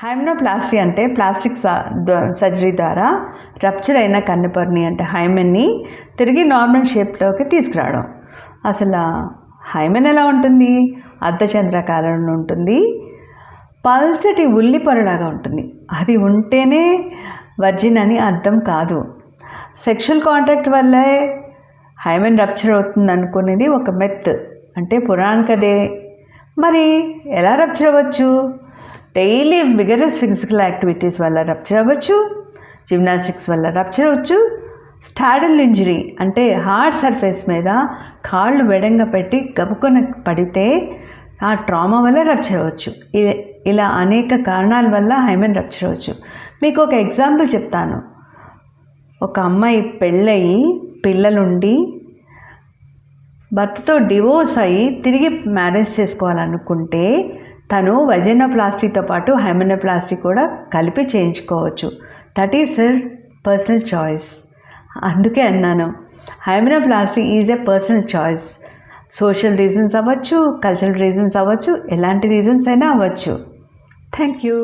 Hymenoplasty అంటే plastic surgery ద్వారా rupture అయిన కన్నెపొరని అంటే హైమెన్ని తిరిగి నార్మల్ షేప్లోకి తీసుకురావడం. అసలు హైమెన్ ఎలా ఉంటుంది? అర్ధచంద్రాకారంలో ఉంటుంది, పల్చటి ఉల్లి పొరలాగా ఉంటుంది. అది ఉంటేనే వర్జిన్ అని అర్థం కాదు. సెక్షువల్ కాంటాక్ట్ వల్లే హైమెన్ రప్చర్ అవుతుంది అనుకునేది ఒక మెత్, అంటే పురాణికదే. మరి ఎలా రప్చర్ అవ్వచ్చు? డైలీ విగరస్ ఫిజికల్ యాక్టివిటీస్ వల్ల రప్చర్ అవ్వచ్చు, జిమ్నాస్టిక్స్ వల్ల రప్చర్ అవ్వచ్చు, స్టాడల్ ఇంజరీ అంటే హార్డ్ సర్ఫేస్ మీద కాళ్ళు వెడంగా పెట్టి గబుకొని పడితే ఆ ట్రామా వల్ల రప్చర్ అవ్వచ్చు. ఇలా అనేక కారణాల వల్ల హైమెన్ రప్చర్ అవ్వచ్చు. మీకు ఒక ఎగ్జాంపుల్ చెప్తాను. ఒక అమ్మాయి పెళ్ళయి పిల్లలుండి భర్తతో డివోర్స్ అయ్యి తిరిగి మ్యారేజ్ చేసుకోవాలనుకుంటే తను వజైనోప్లాస్టీతో పాటు హైమెనోప్లాస్టీ కూడా కలిపి చేయించుకోవచ్చు. That is her personal choice. అందుకే అన్నాను, hymenoplasty is a personal choice. Social reasons అవ్వచ్చు, కల్చరల్ రీజన్స్ అవ్వచ్చు, ఎలాంటి రీజన్స్ అయినా అవ్వచ్చు. Thank you.